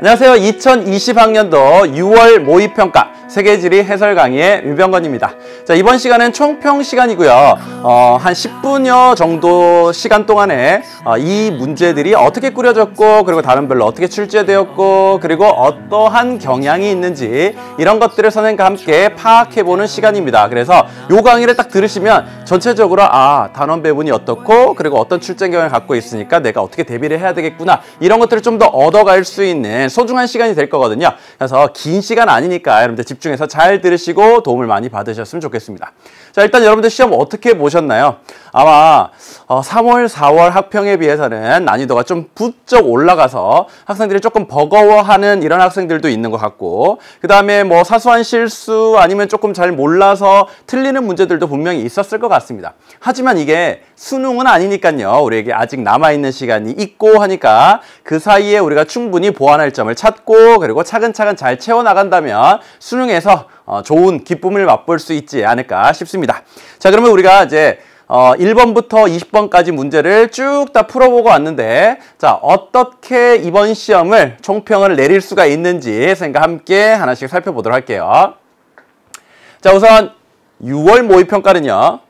안녕하세요. 2020학년도 6월 모의평가 세계지리 해설 강의의 민병건입니다. 자, 이번 시간은 총평 시간이고요. 한 10분여 정도 시간 동안에 이 문제들이 어떻게 꾸려졌고, 그리고 다른 별로 어떻게 출제되었고, 그리고 어떠한 경향이 있는지 이런 것들을 선생님과 함께 파악해보는 시간입니다. 그래서 이 강의를 딱 들으시면 전체적으로 단원 배분이 어떻고, 그리고 어떤 출제 경향을 갖고 있으니까 내가 어떻게 대비를 해야 되겠구나, 이런 것들을 좀 더 얻어갈 수 있는 소중한 시간이 될 거거든요. 그래서 긴 시간 아니니까 여러분들 집중해서 잘 들으시고 도움을 많이 받으셨으면 좋겠습니다. 자, 일단 여러분들 시험 어떻게 보셨나요? 아마 3월, 4월 학평에 비해서는 난이도가 좀 부쩍 올라가서 학생들이 조금 버거워하는 이런 학생들도 있는 것 같고, 그 다음에 뭐 사소한 실수 아니면 조금 잘 몰라서 틀리는 문제들도 분명히 있었을 것 같습니다. 하지만 이게 수능은 아니니까요. 우리에게 아직 남아있는 시간이 있고 하니까 그 사이에 우리가 충분히 보완할 점을 찾고, 그리고 차근차근 잘 채워나간다면 수능에서 좋은 기쁨을 맛볼 수 있지 않을까 싶습니다. 자, 그러면 우리가 이제 1번부터 20번까지 문제를 쭉 다 풀어보고 왔는데, 자, 어떻게 이번 시험을 총평을 내릴 수가 있는지 선생님과 함께 하나씩 살펴보도록 할게요. 자, 우선 6월 모의평가는요,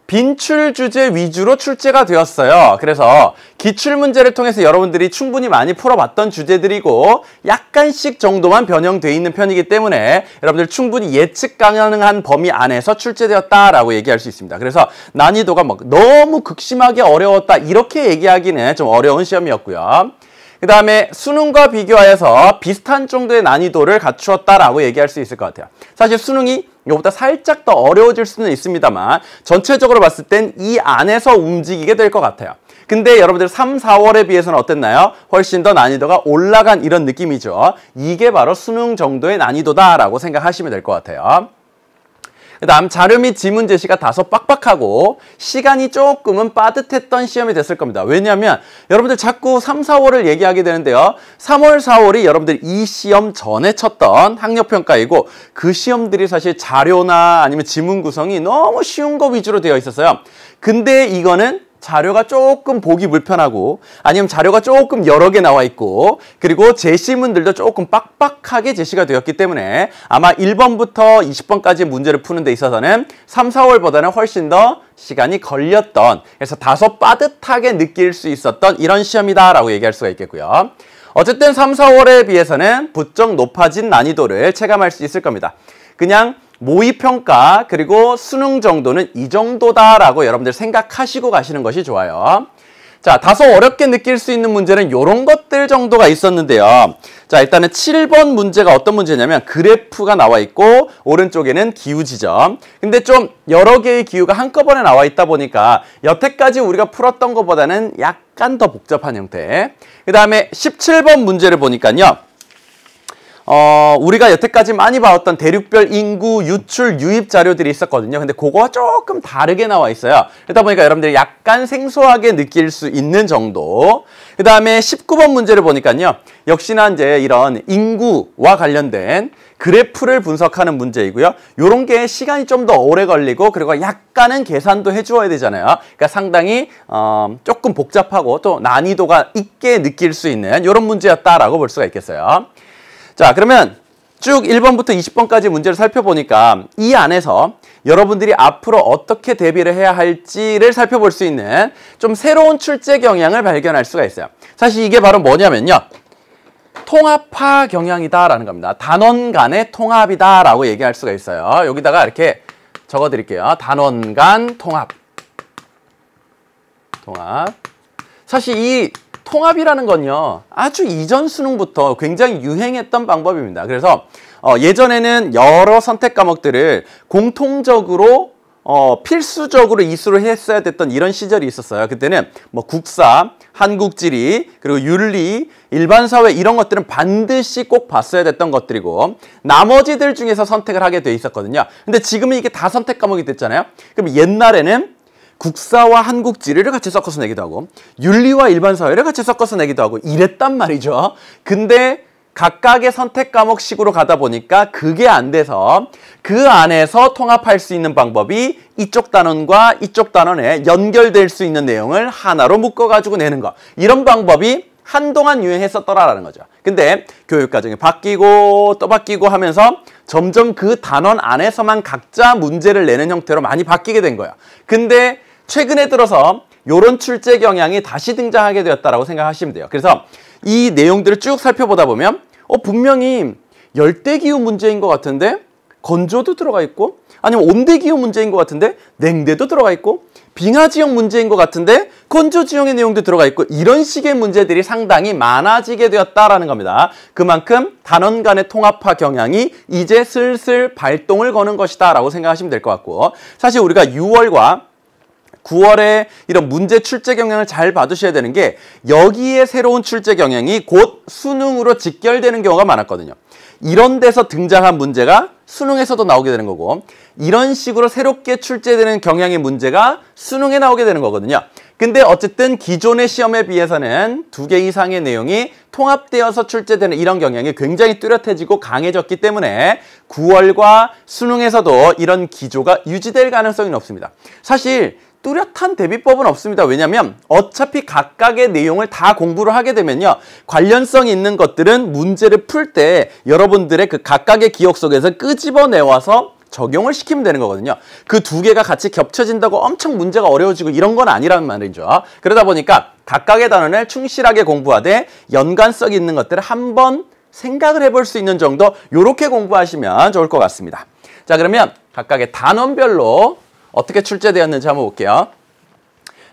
빈출 주제 위주로 출제가 되었어요. 그래서 기출문제를 통해서 여러분들이 충분히 많이 풀어봤던 주제들이고 약간씩 정도만 변형되어 있는 편이기 때문에 여러분들 충분히 예측 가능한 범위 안에서 출제되었다라고 얘기할 수 있습니다. 그래서 난이도가 막 너무 극심하게 어려웠다 이렇게 얘기하기는 좀 어려운 시험이었고요. 그 다음에 수능과 비교하여서 비슷한 정도의 난이도를 갖추었다라고 얘기할 수 있을 것 같아요. 사실 수능이 이거보다 살짝 더 어려워질 수는 있습니다만 전체적으로 봤을 땐 이 안에서 움직이게 될 것 같아요. 근데 여러분들 3, 4월에 비해서는 어땠나요? 훨씬 더 난이도가 올라간 이런 느낌이죠. 이게 바로 수능 정도의 난이도다라고 생각하시면 될 것 같아요. 그 다음 자료 및 지문 제시가 다소 빡빡하고 시간이 조금은 빠듯했던 시험이 됐을 겁니다. 왜냐하면 여러분들 자꾸 3, 4월을 얘기하게 되는데요. 3월, 4월이 여러분들 이 시험 전에 쳤던 학력평가이고 그 시험들이 사실 자료나 아니면 지문 구성이 너무 쉬운 거 위주로 되어 있었어요. 근데 이거는 자료가 조금 보기 불편하고 아니면 자료가 조금 여러 개 나와 있고 그리고 제시문들도 조금 빡빡하게 제시가 되었기 때문에 아마 1번부터 20번까지 문제를 푸는 데 있어서는 3, 4월보다는 훨씬 더 시간이 걸렸던, 그래서 다소 빠듯하게 느낄 수 있었던 이런 시험이다라고 얘기할 수가 있겠고요. 어쨌든 3, 4월에 비해서는 부쩍 높아진 난이도를 체감할 수 있을 겁니다. 그냥 모의평가 그리고 수능 정도는 이 정도다라고 여러분들 생각하시고 가시는 것이 좋아요. 자, 다소 어렵게 느낄 수 있는 문제는 이런 것들 정도가 있었는데요. 자, 일단은 7번 문제가 어떤 문제냐면 그래프가 나와 있고 오른쪽에는 기후 지점. 근데 좀 여러 개의 기후가 한꺼번에 나와 있다 보니까 여태까지 우리가 풀었던 것보다는 약간 더 복잡한 형태. 그 다음에 17번 문제를 보니까요. 우리가 여태까지 많이 봐왔던 대륙별 인구, 유출, 유입 자료들이 있었거든요. 근데 그거와 조금 다르게 나와 있어요. 그러다 보니까 여러분들이 약간 생소하게 느낄 수 있는 정도. 그 다음에 19번 문제를 보니까요. 역시나 이제 이런 인구와 관련된 그래프를 분석하는 문제이고요. 요런 게 시간이 좀 더 오래 걸리고 그리고 약간은 계산도 해주어야 되잖아요. 그러니까 상당히 조금 복잡하고 또 난이도가 있게 느낄 수 있는 이런 문제였다라고 볼 수가 있겠어요. 자, 그러면 쭉 1번부터 20번까지 문제를 살펴보니까 이 안에서 여러분들이 앞으로 어떻게 대비를 해야 할지를 살펴볼 수 있는 좀 새로운 출제 경향을 발견할 수가 있어요. 사실 이게 바로 뭐냐면요. 통합화 경향이다라는 겁니다. 단원 간의 통합이다라고 얘기할 수가 있어요. 여기다가 이렇게 적어드릴게요. 단원 간 통합. 사실 이 통합이라는 건요, 아주 이전 수능부터 굉장히 유행했던 방법입니다. 그래서 예전에는 여러 선택 과목들을 공통적으로 필수적으로 이수를 했어야 됐던 이런 시절이 있었어요. 그때는 뭐 국사, 한국지리, 그리고 윤리, 일반사회 이런 것들은 반드시 꼭 봤어야 됐던 것들이고 나머지들 중에서 선택을 하게 돼 있었거든요. 근데 지금은 이게 다 선택 과목이 됐잖아요. 그럼 옛날에는 국사와 한국지리를 같이 섞어서 내기도 하고 윤리와 일반사회를 같이 섞어서 내기도 하고 이랬단 말이죠. 근데 각각의 선택 과목식으로 가다 보니까 그게 안 돼서 그 안에서 통합할 수 있는 방법이 이쪽 단원과 이쪽 단원에 연결될 수 있는 내용을 하나로 묶어가지고 내는 거. 이런 방법이 한동안 유행했었더라라는 거죠. 근데 교육과정이 바뀌고 또 바뀌고 하면서 점점 그 단원 안에서만 각자 문제를 내는 형태로 많이 바뀌게 된 거예요. 근데 최근에 들어서 이런 출제 경향이 다시 등장하게 되었다라고 생각하시면 돼요. 그래서 이 내용들을 쭉 살펴보다 보면 분명히 열대기후 문제인 것 같은데 건조도 들어가 있고, 아니면 온대기후 문제인 것 같은데 냉대도 들어가 있고, 빙하지형 문제인 것 같은데 건조지형의 내용도 들어가 있고, 이런 식의 문제들이 상당히 많아지게 되었다라는 겁니다. 그만큼 단원 간의 통합화 경향이 이제 슬슬 발동을 거는 것이다 라고 생각하시면 될 것 같고, 사실 우리가 6월과 9월에 이런 문제 출제 경향을 잘 봐두셔야 되는 게, 여기에 새로운 출제 경향이 곧 수능으로 직결되는 경우가 많았거든요. 이런 데서 등장한 문제가 수능에서도 나오게 되는 거고, 이런 식으로 새롭게 출제되는 경향의 문제가 수능에 나오게 되는 거거든요. 근데 어쨌든 기존의 시험에 비해서는 2개 이상의 내용이 통합되어서 출제되는 이런 경향이 굉장히 뚜렷해지고 강해졌기 때문에 9월과 수능에서도 이런 기조가 유지될 가능성이 높습니다. 사실 뚜렷한 대비법은 없습니다. 왜냐하면 어차피 각각의 내용을 다 공부를 하게 되면요, 관련성이 있는 것들은 문제를 풀 때 여러분들의 그 각각의 기억 속에서 끄집어내와서 적용을 시키면 되는 거거든요. 그 2개가 같이 겹쳐진다고 엄청 문제가 어려워지고 이런 건 아니란 말이죠. 그러다 보니까 각각의 단원을 충실하게 공부하되 연관성 있는 것들을 한번 생각을 해볼 수 있는 정도, 요렇게 공부하시면 좋을 것 같습니다. 자, 그러면 각각의 단원별로 어떻게 출제되었는지 한번 볼게요.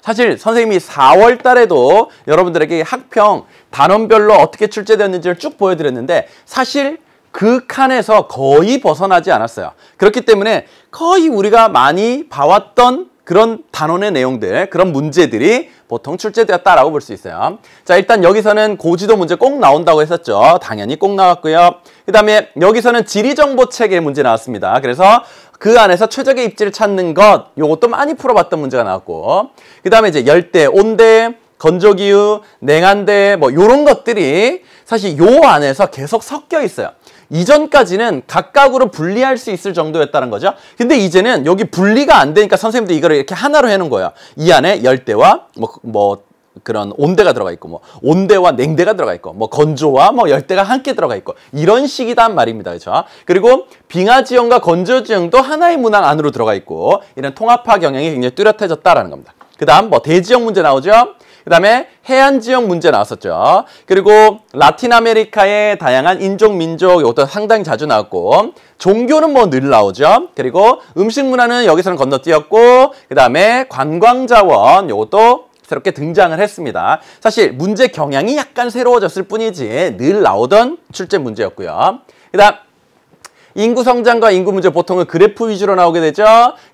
사실 선생님이 4월 달에도 여러분들에게 학평 단원별로 어떻게 출제되었는지를 쭉 보여드렸는데, 사실 그 칸에서 거의 벗어나지 않았어요. 그렇기 때문에 거의 우리가 많이 봐왔던 그런 단원의 내용들, 그런 문제들이 보통 출제되었다라고 볼 수 있어요. 자, 일단 여기서는 고지도 문제 꼭 나온다고 했었죠. 당연히 꼭 나왔고요. 그 다음에 여기서는 지리정보체계 문제 나왔습니다. 그래서 그 안에서 최적의 입지를 찾는 것, 요것도 많이 풀어봤던 문제가 나왔고, 그 다음에 이제 열대, 온대, 건조기후, 냉한대, 뭐 요런 것들이 사실 요 안에서 계속 섞여 있어요. 이전까지는 각각으로 분리할 수 있을 정도였다는 거죠. 근데 이제는 여기 분리가 안 되니까 선생님도 이거를 이렇게 하나로 해놓은 거예요. 이 안에 열대와 그런 온대가 들어가 있고, 뭐 온대와 냉대가 들어가 있고, 뭐 건조와 뭐 열대가 함께 들어가 있고, 이런 식이단 말입니다. 그렇죠? 그리고 빙하지형과 건조지형도 하나의 문항 안으로 들어가 있고, 이런 통합화 경향이 굉장히 뚜렷해졌다라는 겁니다. 그 다음 뭐 대지형 문제 나오죠. 그 다음에 해안지형 문제 나왔었죠. 그리고 라틴 아메리카의 다양한 인종, 민족, 이것도 상당히 자주 나왔고, 종교는 뭐 늘 나오죠. 그리고 음식 문화는 여기서는 건너뛰었고, 그 다음에 관광자원, 이것도 새롭게 등장을 했습니다. 사실 문제 경향이 약간 새로워졌을 뿐이지 늘 나오던 출제 문제였고요. 그 다음 인구 성장과 인구 문제, 보통은 그래프 위주로 나오게 되죠.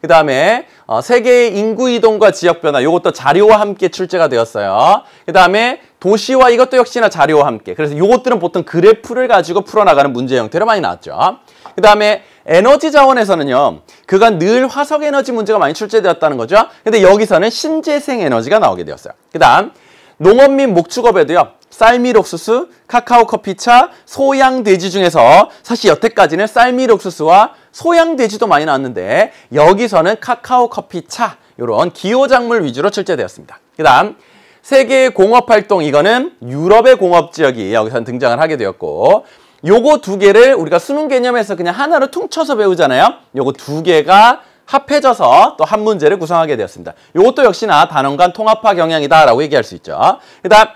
그 다음에 세계의 인구 이동과 지역 변화, 이것도 자료와 함께 출제가 되었어요. 그 다음에 도시와, 이것도 역시나 자료와 함께. 그래서 이것들은 보통 그래프를 가지고 풀어나가는 문제 형태로 많이 나왔죠. 그 다음에 에너지 자원에서는요, 그간 늘 화석 에너지 문제가 많이 출제되었다는 거죠. 근데 여기서는 신재생 에너지가 나오게 되었어요. 그 다음 농업 및 목축업에도요, 쌀 및 옥수수, 카카오, 커피차, 소양 돼지 중에서 사실 여태까지는 쌀 및 옥수수와 소양 돼지도 많이 나왔는데, 여기서는 카카오, 커피차, 이런 기호작물 위주로 출제되었습니다. 그 다음 세계의 공업활동, 이거는 유럽의 공업지역이 여기서는 등장을 하게 되었고, 요거 2개를 우리가 수능 개념에서 그냥 하나로 퉁쳐서 배우잖아요. 요거 2개가 합해져서 또 한 문제를 구성하게 되었습니다. 요것도 역시나 단원 간 통합화 경향이다라고 얘기할 수 있죠. 그 다음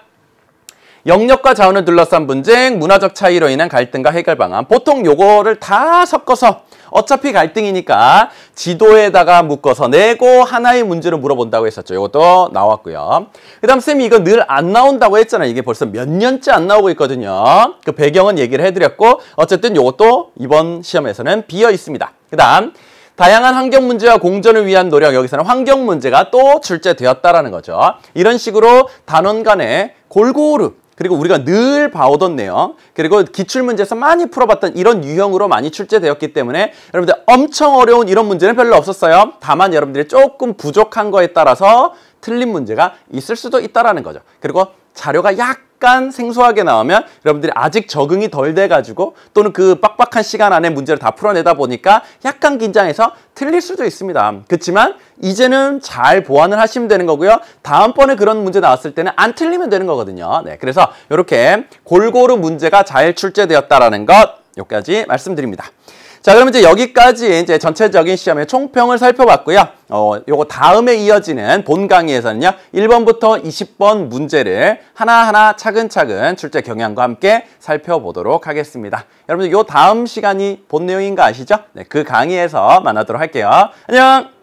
영역과 자원을 둘러싼 분쟁, 문화적 차이로 인한 갈등과 해결 방안. 보통 요거를 다 섞어서 어차피 갈등이니까 지도에다가 묶어서 내고 하나의 문제로 물어본다고 했었죠. 이것도 나왔고요. 그 다음 쌤이 이거 늘 안 나온다고 했잖아요. 이게 벌써 몇 년째 안 나오고 있거든요. 그 배경은 얘기를 해드렸고, 어쨌든 이것도 이번 시험에서는 비어 있습니다. 그 다음 다양한 환경 문제와 공존을 위한 노력, 여기서는 환경 문제가 또 출제되었다라는 거죠. 이런 식으로 단원 간에 골고루, 그리고 우리가 늘 봐오던 내용, 그리고 기출문제에서 많이 풀어봤던 이런 유형으로 많이 출제되었기 때문에 여러분들 엄청 어려운 이런 문제는 별로 없었어요. 다만 여러분들이 조금 부족한 거에 따라서 틀린 문제가 있을 수도 있다라는 거죠. 그리고 자료가 약간 생소하게 나오면 여러분들이 아직 적응이 덜 돼가지고 또는 그 빡빡한 시간 안에 문제를 다 풀어내다 보니까 약간 긴장해서 틀릴 수도 있습니다. 그렇지만 이제는 잘 보완을 하시면 되는 거고요. 다음번에 그런 문제 나왔을 때는 안 틀리면 되는 거거든요. 네, 그래서 이렇게 골고루 문제가 잘 출제되었다라는 것 여기까지 말씀드립니다. 자, 그럼 이제 여기까지 이제 전체적인 시험의 총평을 살펴봤고요. 요거 다음에 이어지는 본 강의에서는요, 1번부터 20번 문제를 하나하나 차근차근 출제 경향과 함께 살펴보도록 하겠습니다. 여러분들 요 다음 시간이 본 내용인 거 아시죠? 네, 그 강의에서 만나도록 할게요. 안녕!